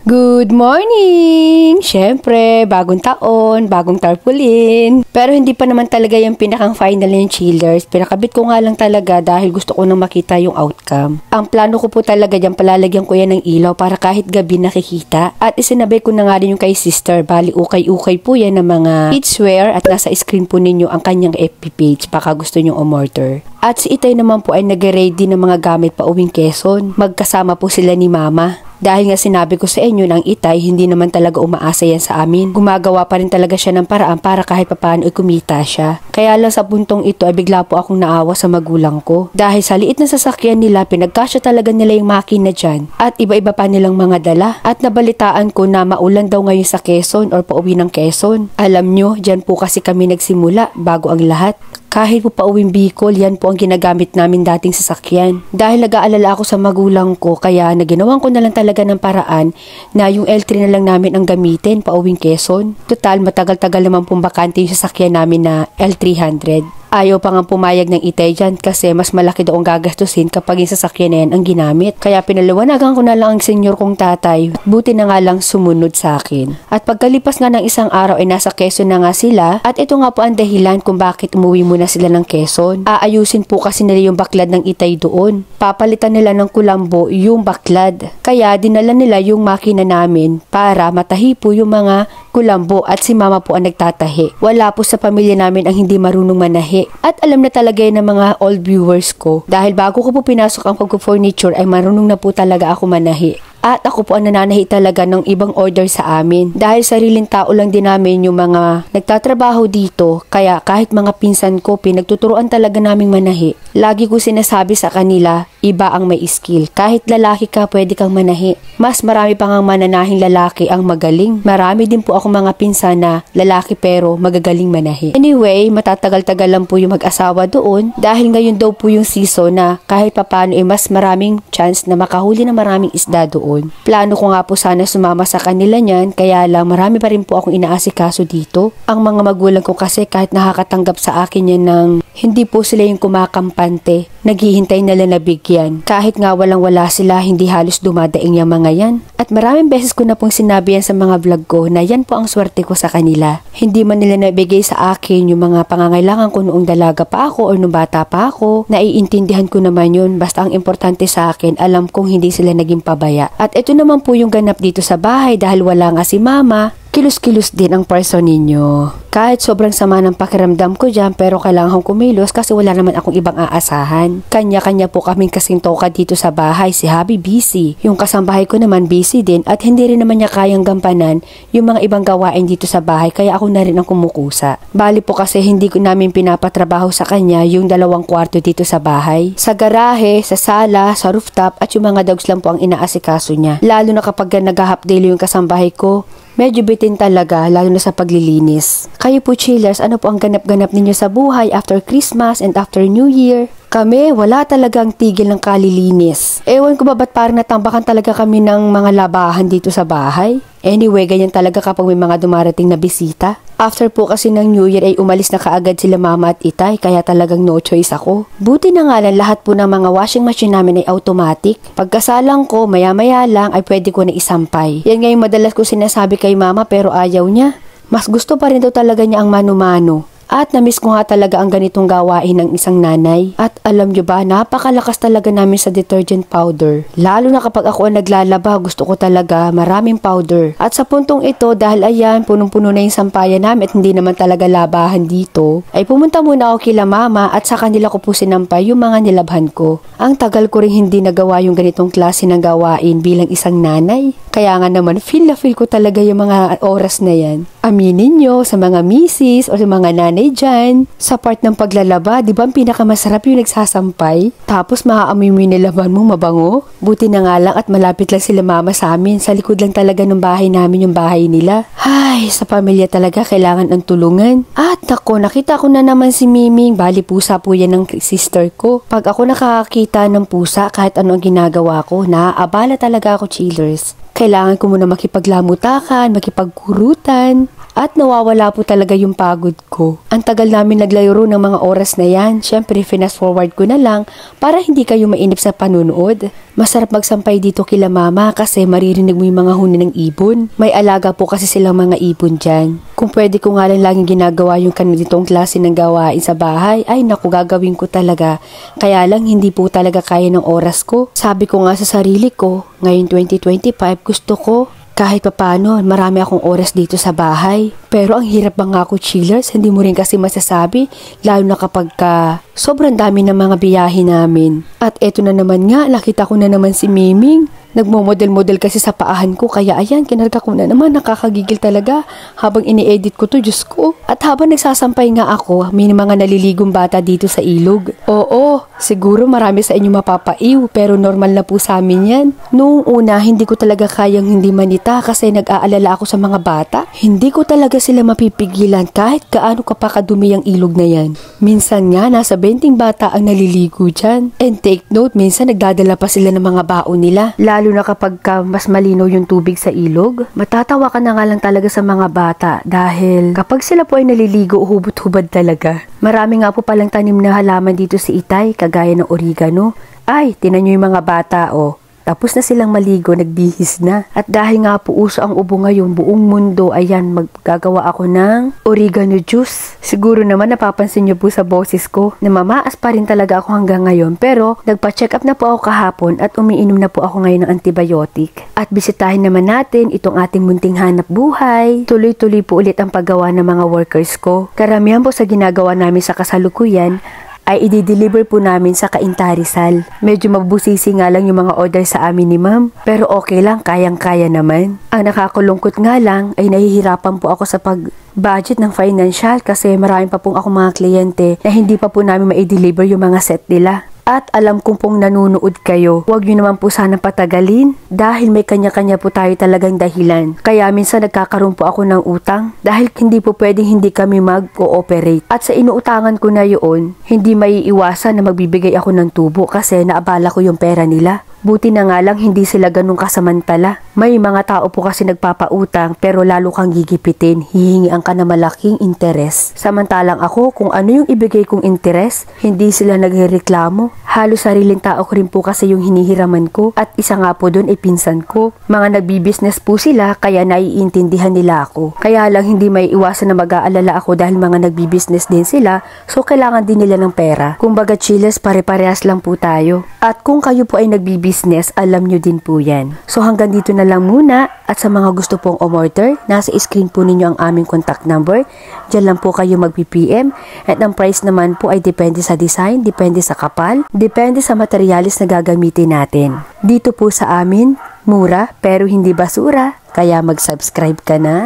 Good morning! Siyempre, bagong taon, bagong tarpaulin. Pero hindi pa naman talaga yung pinakang final yung chillers. Pinakabit ko nga lang talaga dahil gusto ko nang makita yung outcome. Ang plano ko po talaga dyan, palalagyan ko yan ng ilaw para kahit gabi nakikita. At isinabay ko na nga rin yung kay sister. Bali, ukay-ukay po yan ng mga kidswear at nasa screen po ninyo ang kanyang FB page. Baka gusto nyo umorder. At si Itay naman po ay nag-ready ng mga gamit pa uwing Quezon. Magkasama po sila ni Mama. Dahil nga sinabi ko sa inyo ng Itay, hindi naman talaga umaasa yan sa amin. Gumagawa pa rin talaga siya ng paraan para kahit papaano ay kumita siya. Kaya lang sa puntong ito ay bigla po akong naawa sa magulang ko. Dahil sa liit na sasakyan nila, pinagkasya talaga nila yung makina dyan. At iba-iba pa nilang mga dala. At nabalitaan ko na maulan daw ngayon sa Quezon or pauwi ng Quezon. Alam nyo, dyan po kasi kami nagsimula bago ang lahat. Kahit po pauwing Bicol, yan po ang ginagamit namin dating sasakyan. Dahil nag-aalala ako sa magulang ko, kaya naginawan ko na lang talaga ng paraan na yung L3 na lang namin ang gamitin pauwing Quezon. Total, matagal-tagal naman pong bakante yung sasakyan namin na L300. Ayaw pa nga pumayag ng Itay dyan kasi mas malaki daw ang gagastusin kapag yung sasakyan na yan ang ginamit. Kaya pinaliwanagan ko na lang ang senyor kong tatay. Buti na nga lang sumunod sa akin. At pagkalipas nga ng isang araw ay nasa Quezon na nga sila. At ito nga po ang dahilan kung bakit umuwi muna sila ng Quezon. Aayusin po kasi nila yung baklad ng Itay doon. Papalitan nila ng kulambo yung baklad. Kaya dinala nila yung makina namin para matahi po yung mga kulambo at si Mama po ang nagtatahi. Wala po sa pamilya namin ang hindi marunong manahi. At alam na talaga yun ng mga old viewers ko. Dahil bago ko po pinasok ang pag-furniture ay marunong na po talaga ako manahi. At ako po ang nananahi talaga ng ibang order sa amin. Dahil sariling tao lang din namin yung mga nagtatrabaho dito. Kaya kahit mga pinsan ko, pinagtuturuan talaga naming manahi. Lagi ko sinasabi sa kanila, iba ang may skill. Kahit lalaki ka, pwede kang manahi. Mas marami pa ngang mananahing lalaki ang magaling. Marami din po ako mga pinsan na lalaki pero magagaling manahi. Anyway, matatagal-tagal lang po yung mag-asawa doon. Dahil ngayon daw po yung season na kahit papano mas maraming chance na makahuli na maraming isda doon. Plano ko nga po sana sumama sa kanila niyan, kaya lang marami pa rin po akong inaasikaso dito. Ang mga magulang ko kasi kahit nakakatanggap sa akin yan ng hindi po sila yung kumakampante, naghihintay nila na bigyan. Kahit nga walang-wala sila, hindi halos dumadaing yung mga yan. At maraming beses ko na pong sinabi yan sa mga vlog ko na yan po ang swerte ko sa kanila. Hindi man nila nabigay sa akin yung mga pangangailangan ko noong dalaga pa ako o noong bata pa ako. Naiintindihan ko naman yun. Basta ang importante sa akin, alam kong hindi sila naging pabaya. At ito naman po yung ganap dito sa bahay dahil wala nga si Mama. Kilos-kilos din ang person ninyo. Kahit sobrang sama ng pakiramdam ko dyan pero kailangan kong kumilos kasi wala naman akong ibang aasahan. Kanya-kanya po kaming kasing toka dito sa bahay. Si Habi busy. Yung kasambahay ko naman busy din at hindi rin naman niya kayang gampanan yung mga ibang gawain dito sa bahay kaya ako na rin ang kumukusa. Bali po kasi hindi ko namin pinapatrabaho sa kanya yung 2 kwarto dito sa bahay. Sa garahe, sa sala, sa rooftop at yung mga dogs lang po ang inaasikaso niya. Lalo na kapag nag-half daily yung kasambahay ko, medyo bitin talaga, lalo na sa paglilinis. Kayo po chillers, ano po ang ganap-ganap ninyo sa buhay after Christmas and after New Year? Kami, wala talagang tigil ng kalilinis. Ewan ko ba ba't parang natambakan talaga kami ng mga labahan dito sa bahay? Anyway, ganyan talaga kapag may mga dumarating na bisita. After po kasi ng New Year ay umalis na kaagad sila Mama at Itay, kaya talagang no choice ako. Buti na nga lang lahat po ng mga washing machine namin ay automatic. Pagkasalang ko, maya-maya lang ay pwede ko na isampay. Yan nga yung madalas ko sinasabi kay Mama pero ayaw niya. Mas gusto pa rin daw talaga niya ang mano-mano. At namiss ko nga talaga ang ganitong gawain ng isang nanay. At alam nyo ba, napakalakas talaga namin sa detergent powder. Lalo na kapag ako ang naglalaba, gusto ko talaga maraming powder. At sa puntong ito, dahil ayan, punong-puno na yung sampayan namin at hindi naman talaga labahan dito, ay pumunta muna ako kila Mama at sa kanila ko po sinampay yung mga nilabhan ko. Ang tagal ko rin hindi nagawa yung ganitong klase ng gawain bilang isang nanay. Kaya nga naman, feel na feel ko talaga yung mga oras na yan. Aminin nyo sa mga misis o sa mga nanay dyan, sa part ng paglalaba, di ba ang pinakamasarap yung nagsasampay? Tapos maaamoy mo yung nilaban mo, mabango? Buti na nga lang at malapit lang sila Mama sa amin. Sa likod lang talaga ng bahay namin yung bahay nila. Ay, sa pamilya talaga kailangan ang tulungan. At ako, nakita ko na naman si Miming. Bali, pusa po yan ng sister ko. Pag ako nakakita ng pusa, kahit ano ang ginagawa ko, naaabala talaga ako chillers. Kailangan ko muna makipaglamutakan, makipagkurutan. At nawawala po talaga yung pagod ko. Ang tagal namin naglaro ng mga oras na yan. Syempre, fast forward ko na lang para hindi kayo mainip sa panunood. Masarap magsampay dito kila mama kasi maririnig mo yung mga huni ng ibon. May alaga po kasi silang mga ibon dyan. Kung pwede ko nga lang laging ginagawa yung kanitong klase ng gawain sa bahay, ay naku, gagawin ko talaga. Kaya lang hindi po talaga kaya ng oras ko. Sabi ko nga sa sarili ko, ngayon 2025 gusto ko kahit papaano, marami akong oras dito sa bahay. Pero ang hirap mga ako chillers, hindi mo rin kasi masasabi, lalo na kapag sobrang dami ng mga biyahe namin. At eto na naman nga, nakita ko na naman si Miming. Nagmo-model-model kasi sa paahan ko, kaya ayan, kinarga ko na naman, nakakagigil talaga habang ini-edit ko to, Diyos ko. At habang nagsasampay nga ako, may mga naliligong bata dito sa ilog. Oo, siguro marami sa inyo mapapaiw, pero normal na po sa amin yan. Noong una, hindi ko talaga kayang hindi manita kasi nag-aalala ako sa mga bata. Hindi ko talaga sila mapipigilan kahit gaano kapakadumi ang ilog na yan. Minsan nga, nasa 20 bata ang naliligo dyan. And take note, minsan nagdadala pa sila ng mga baon nila. Lalo na kapag mas malinaw yung tubig sa ilog, matatawa ka na nga lang talaga sa mga bata dahil kapag sila po ay naliligo, hubot-hubad talaga. Marami nga po palang tanim na halaman dito si Itay, kagaya ng oregano. Ay, tinan nyo yung mga bata, oh. Tapos na silang maligo, nagbihis na. At dahil nga po uso ang ubo ngayon, buong mundo, ayan, maggagawa ako ng oregano juice. Siguro naman napapansin nyo po sa boses ko na mamaas pa rin talaga ako hanggang ngayon. Pero nagpa-check up na po ako kahapon at umiinom na po ako ngayon ng antibiotic. At bisitahin naman natin itong ating munting hanap buhay. Tuloy-tuloy po ulit ang paggawa ng mga workers ko. Karamihan po sa ginagawa namin sa kasalukuyan ay i-deliver po namin sa Cainta Rizal. Medyo mabusisi nga lang yung mga order sa amin ni ma'am. Pero okay lang, kayang-kaya naman. Ang nakakulungkot nga lang ay nahihirapan po ako sa pag-budget ng financial kasi marami pa pong ako mga kliyente na hindi pa po namin ma-deliver yung mga set nila. At alam kong pong nanunood kayo, huwag nyo naman po sana patagalin dahil may kanya-kanya po tayo talagang dahilan. Kaya minsan nagkakaroon po ako ng utang dahil hindi po pwedeng hindi kami mag-cooperate. At sa inuutangan ko na yun, hindi maiiwasan na magbibigay ako ng tubo kasi naabala ko yung pera nila. Buti na nga lang hindi sila ganun kasamantala. May mga tao po kasi nagpapautang pero lalo kang gigipitin, hihingian ka na malaking interes. Samantalang ako, kung ano yung ibigay kong interes, hindi sila nagreklamo. Halos sariling tao ko rin po kasi yung hinihiraman ko at isa nga po doon ay pinsan ko. Mga nagbi-business po sila kaya naiintindihan nila ako. Kaya lang hindi may iwasan na mag-aalala ako dahil mga nagbi-business din sila so kailangan din nila ng pera. Kumbaga chiles, pare-parehas lang po tayo. At kung kayo po ay nagbi-business, alam nyo din po yan. So hanggang dito na lang muna at sa mga gusto pong umorder, nasa screen po ninyo ang aming contact number. Diyan lang po kayo mag-PM at ang price naman po ay depende sa design, depende sa kapal, depende sa materialis na gagamitin natin. Dito po sa amin, mura pero hindi basura, kaya mag-subscribe ka na.